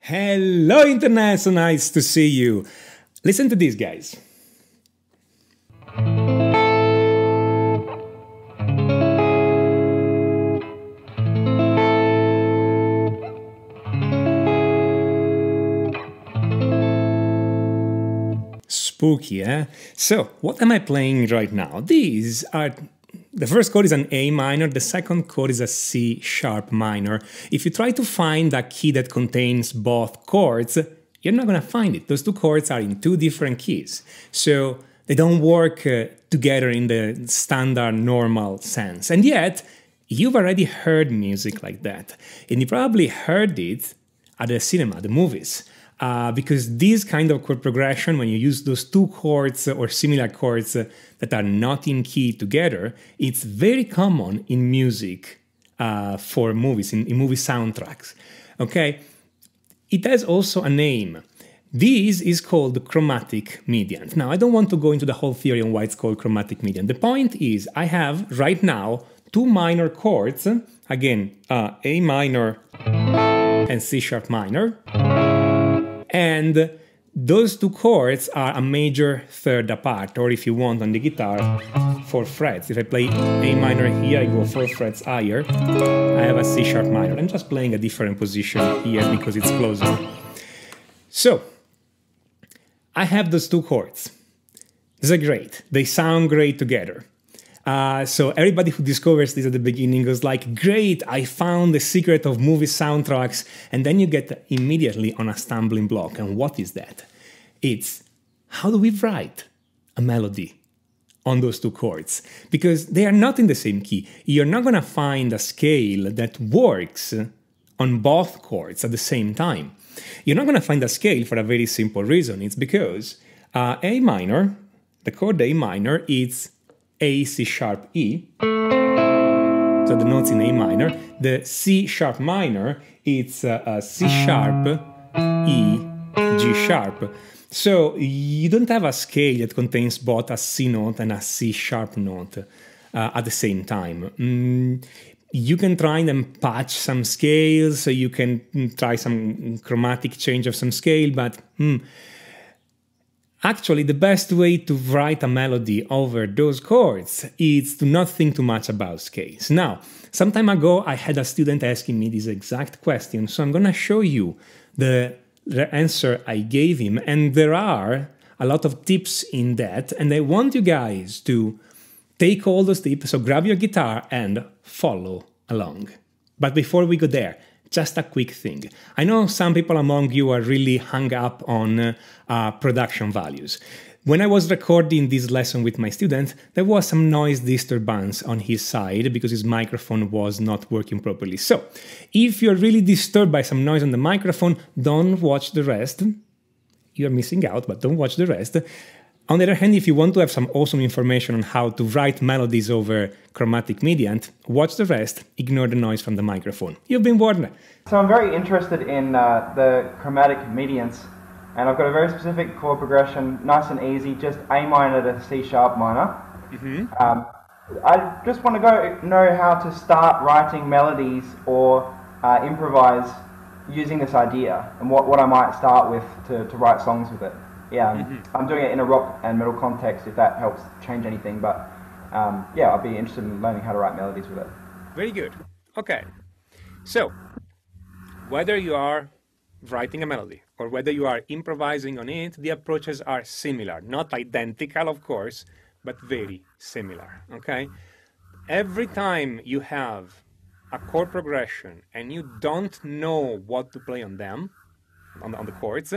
Hello Internet, so nice to see you. Listen to this, guys. Spooky, eh? So, what am I playing right now? These are... The first chord is an A minor, the second chord is a C sharp minor. If you try to find a key that contains both chords, you're not going to find it. Those two chords are in two different keys. So they don't work together in the standard normal sense. And yet, you've already heard music like that. And you probably heard it at the cinema, the movies. Because this kind of chord progression, when you use those two chords or similar chords that are not in key together, it's very common in music for movies, in movie soundtracks. Okay? It has also a name. This is called chromatic mediant. Now, I don't want to go into the whole theory on why it's called chromatic mediant. The point is, I have right now two minor chords, again, A minor and C sharp minor. And those two chords are a major third apart, or if you want on the guitar, 4 frets. If I play A minor here, I go 4 frets higher, I have a C sharp minor. I'm just playing a different position here because it's closer. So, I have those two chords. These are great. They sound great together. So everybody who discovers this at the beginning goes like, great, I found the secret of movie soundtracks. And then you get immediately on a stumbling block. And what is that? It's how do we write a melody on those two chords? Because they are not in the same key. You're not going to find a scale that works on both chords at the same time. You're not going to find a scale for a very simple reason. It's because A minor, the chord A minor, is A, C sharp, E, so the notes in A minor. The C sharp minor, it's C sharp, E, G sharp. So you don't have a scale that contains both a C note and a C sharp note at the same time. You can try and patch some scales, so you can try some chromatic change of some scale, but actually, the best way to write a melody over those chords is to not think too much about scales. Now, some time ago, I had a student asking me this exact question, so I'm going to show you the answer I gave him, and there are a lot of tips in that, and I want you guys to take all those tips, so grab your guitar and follow along. But before we go there, just a quick thing. I know some people among you are really hung up on production values. When I was recording this lesson with my student, there was some noise disturbance on his side because his microphone was not working properly. So, if you're really disturbed by some noise on the microphone, don't watch the rest. You're missing out, but don't watch the rest. On the other hand, if you want to have some awesome information on how to write melodies over chromatic mediant, watch the rest, ignore the noise from the microphone. You've been warned. So I'm very interested in the chromatic mediants, and I've got a very specific chord progression, nice and easy, just A minor to C sharp minor. I just want to know how to start writing melodies or improvise using this idea, and what I might start with to write songs with it. Yeah, I'm doing it in a rock and metal context, if that helps change anything, but yeah, I'd be interested in learning how to write melodies with it. Very good. Okay. So, whether you are writing a melody or whether you are improvising on it, the approaches are similar. Not identical, of course, but very similar, okay? Every time you have a chord progression and you don't know what to play on them, on the chords,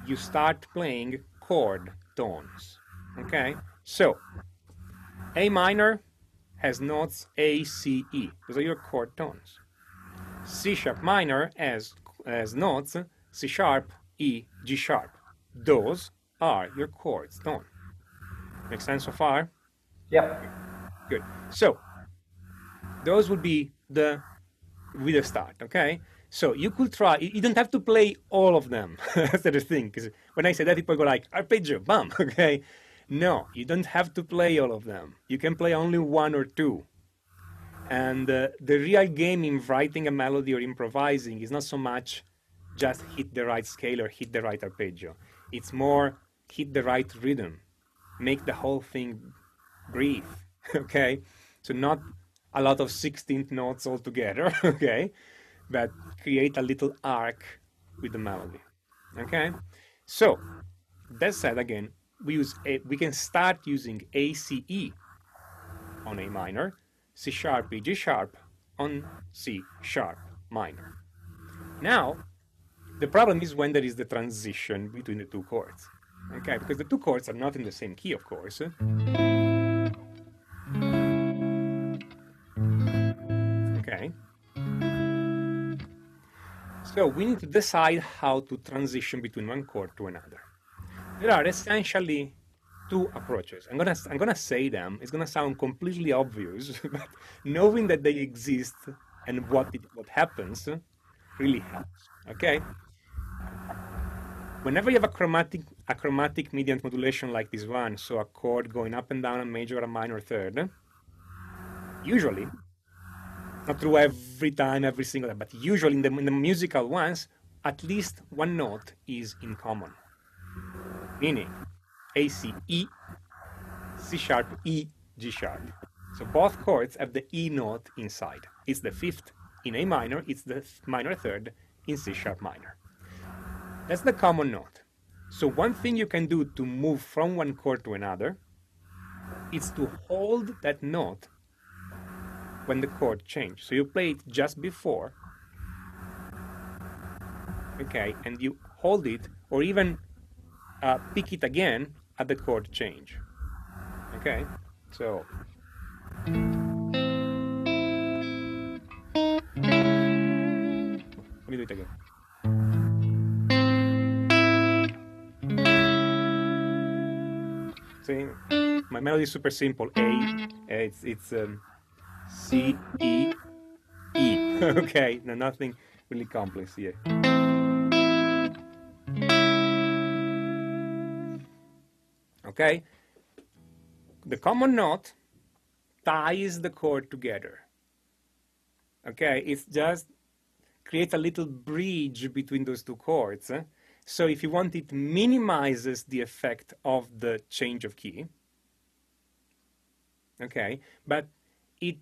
you start playing chord tones, okay? So, A minor has notes A, C, E. Those are your chord tones. C sharp minor has notes C sharp, E, G sharp. Those are your chords tone. Make sense so far? Yep. Good. So, those would be the start, okay? So you could try, you don't have to play all of them. That's the thing, because when I say that, people go like, arpeggio, bam, okay? No, you don't have to play all of them. You can play only one or two. And the real game in writing a melody or improvising is not so much just hit the right scale or hit the right arpeggio. It's more hit the right rhythm, make the whole thing breathe, okay? So not a lot of 16th notes all together, okay? But create a little arc with the melody, okay? So that said, again, we can start using ACE on A minor, C sharp, E, G sharp on C sharp minor. Now, the problem is when there is the transition between the two chords, okay? Because the two chords are not in the same key, of course. Okay. So we need to decide how to transition between one chord to another. There are essentially two approaches. I'm gonna say them. It's gonna sound completely obvious, but knowing that they exist and what happens really helps. Okay. Whenever you have a chromatic mediant modulation like this one, so a chord going up and down a major or a minor third, usually, not true every time, every single time, but usually in the musical ones, at least one note is in common. Meaning A, C, E, C sharp, E, G sharp. So both chords have the E note inside. It's the fifth in A minor, it's the minor third in C sharp minor. That's the common note. So one thing you can do to move from one chord to another is to hold that note when the chord changes. So you play it just before, okay, and you hold it, or even pick it again at the chord change, okay? So let me do it again. See, my melody is super simple. It's C, E, E. Okay, no, nothing really complex here. Okay, the common note ties the chord together. Okay, it's just creates a little bridge between those two chords. So if you want, it minimizes the effect of the change of key. Okay, but it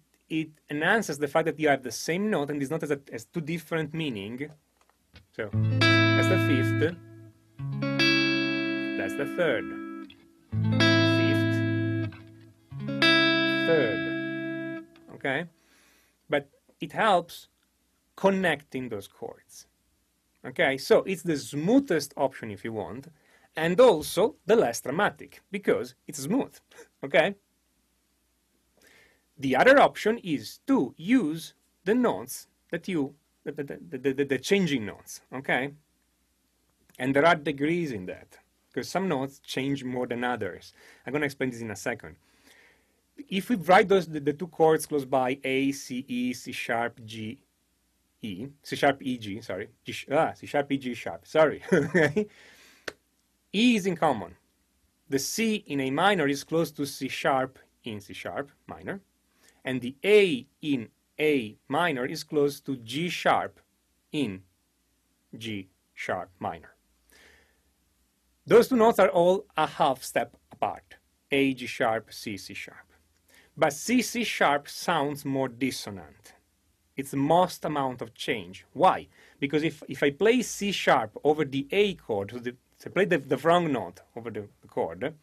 enhances the fact that you have the same note and this note has two different meaning. So that's the fifth, that's the third, fifth, third. Okay, but it helps connecting those chords. Okay, so it's the smoothest option if you want, and also the less dramatic because it's smooth. Okay. The other option is to use the notes that the changing notes. Okay, and there are degrees in that because some notes change more than others. I'm going to explain this in a second. If we write the two chords close by, A, C, E, C sharp, G, E, C sharp, E, G, sorry, C sharp, E, G sharp, sorry. E is in common. The C in A minor is close to C sharp in C sharp minor, and the A in A minor is close to G sharp in G sharp minor. Those two notes are all a half step apart, A, G sharp, C, C sharp. But C, C sharp sounds more dissonant. It's the most amount of change. Why? Because if I play C sharp over the A chord, so I play the wrong note over the chord,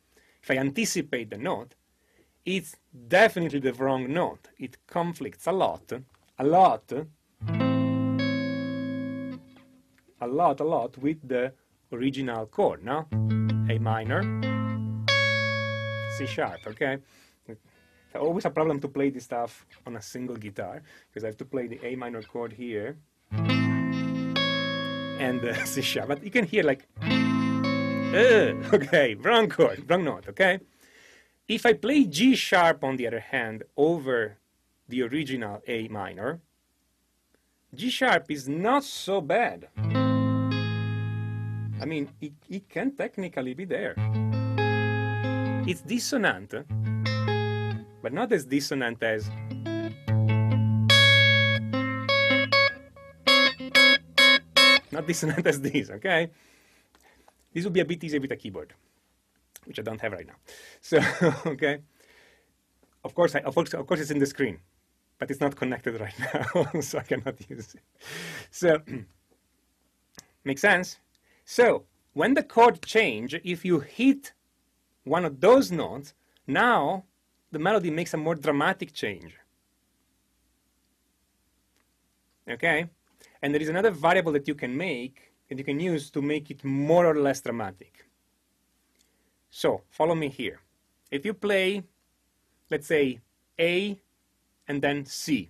if I anticipate the note, it's definitely the wrong note. It conflicts a lot with the original chord, no? A minor, C sharp, okay? It's always a problem to play this stuff on a single guitar, because I have to play the A minor chord here, and the C sharp, but you can hear like, okay, wrong chord, wrong note, okay? If I play G sharp, on the other hand, over the original A minor, G sharp is not so bad. I mean, it can technically be there. It's dissonant, but not as dissonant as not dissonant as this, okay? This would be a bit easier with a keyboard, which I don't have right now. So, okay. Of course, it's in the screen, but it's not connected right now, so I cannot use it. So, makes sense? So, when the chord change, if you hit one of those notes, now the melody makes a more dramatic change. Okay? And there is another variable that you can make, that you can use to make it more or less dramatic. So, follow me here. If you play, let's say, A and then C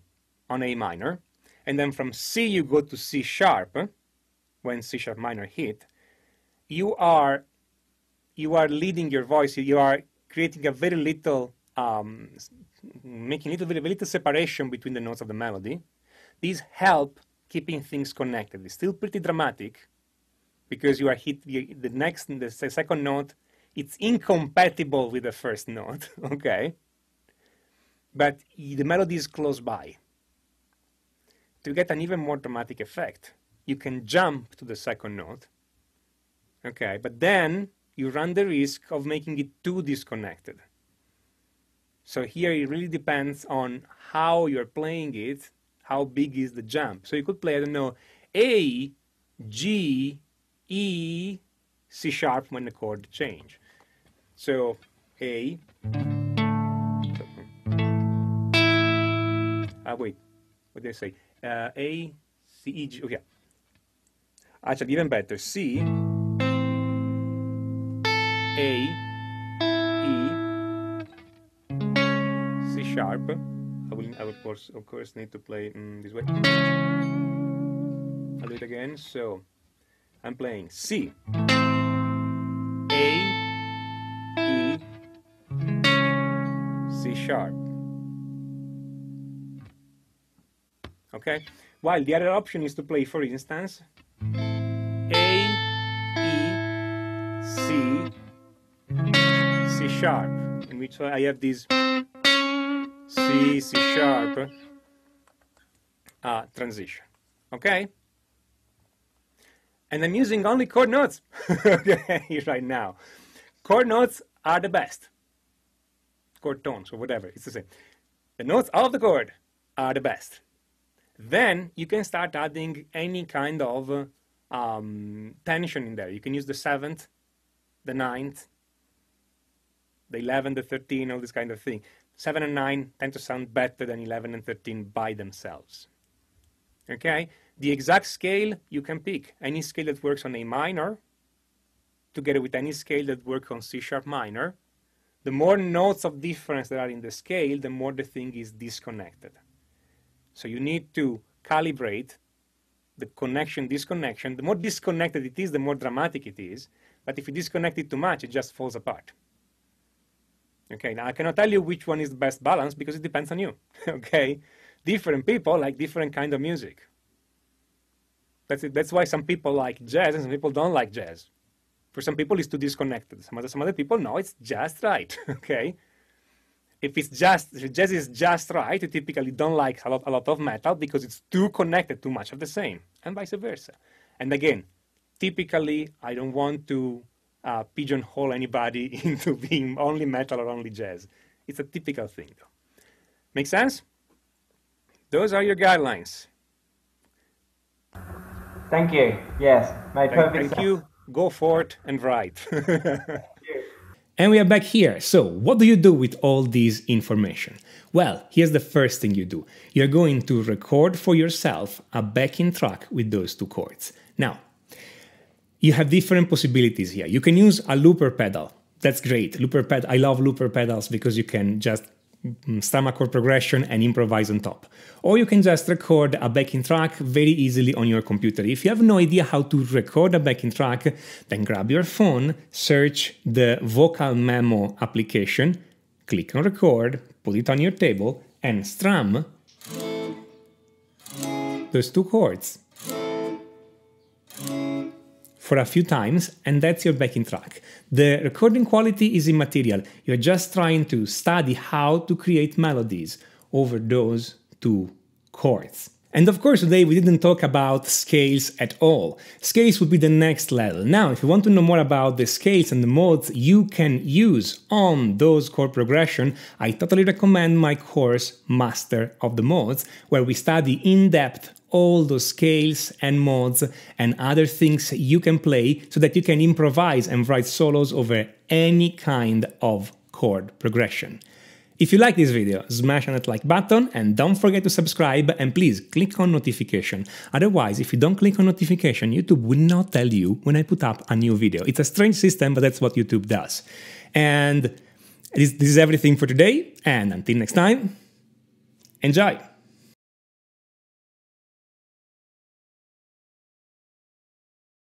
on A minor, and then from C you go to C sharp, when C sharp minor hit, you are leading your voice, you are creating a very little, making very little separation between the notes of the melody. These help keeping things connected. It's still pretty dramatic because you are hit the second note, it's incompatible with the first note, okay? But the melody is close by. To get an even more dramatic effect, you can jump to the second note, okay? But then you run the risk of making it too disconnected. So here it really depends on how you're playing it, how big is the jump. So you could play, I don't know, A, G, E, C sharp when the chord change. So A, wait, what did I say? A, C, E, G, okay. Actually, even better, C, A, E, C sharp. I will of course need to play this way. I'll do it again. So I'm playing C, A, E, C sharp. Okay. While the other option is to play, for instance, A, E, C, C sharp, in which I have this C, C sharp transition, okay? And I'm using only chord notes okay, right now. Chord notes are the best. Chord tones or whatever, it's the same. The notes of the chord are the best. Then you can start adding any kind of tension in there. You can use the 7th, the 9th, the 11, the 13, all this kind of thing. 7 and 9 tend to sound better than 11 and 13 by themselves. Okay? The exact scale you can pick. Any scale that works on A minor, together with any scale that works on C sharp minor. The more notes of difference that are in the scale, the more the thing is disconnected. So you need to calibrate the connection, disconnection. The more disconnected it is, the more dramatic it is. But if you disconnect it too much, it just falls apart. Okay, now I cannot tell you which one is the best balance because it depends on you. Okay, different people like different kind of music. That's why some people like jazz and some people don't like jazz. For some people, it's too disconnected. Some other people, no, it's just right. Okay, if jazz is just right, you typically don't like a lot of metal because it's too connected, too much of the same, and vice versa. And again, typically, I don't want to pigeonhole anybody into being only metal or only jazz. It's a typical thing, though. Make sense? Those are your guidelines. Thank you. Yes, made perfect sense. Thank you. Go forth and write. And we are back here. So what do you do with all this information? Well, here's the first thing you do. You're going to record for yourself a backing track with those two chords. Now, you have different possibilities here. You can use a looper pedal. That's great. I love looper pedals because you can just strum a chord progression and improvise on top. Or you can just record a backing track very easily on your computer. If you have no idea how to record a backing track, then grab your phone, search the Vocal Memo application, click on record, put it on your table, and strum those two chords for a few times, and that's your backing track. The recording quality is immaterial. You're just trying to study how to create melodies over those two chords. And of course, today we didn't talk about scales at all. Scales would be the next level. Now, if you want to know more about the scales and the modes you can use on those chord progression, I totally recommend my course, Master of the Modes, where we study in depth all those scales and modes and other things you can play so that you can improvise and write solos over any kind of chord progression. If you like this video, smash on that like button and don't forget to subscribe and please click on notification. Otherwise, if you don't click on notification, YouTube will not tell you when I put up a new video. It's a strange system, but that's what YouTube does. And this is everything for today, and until next time, enjoy!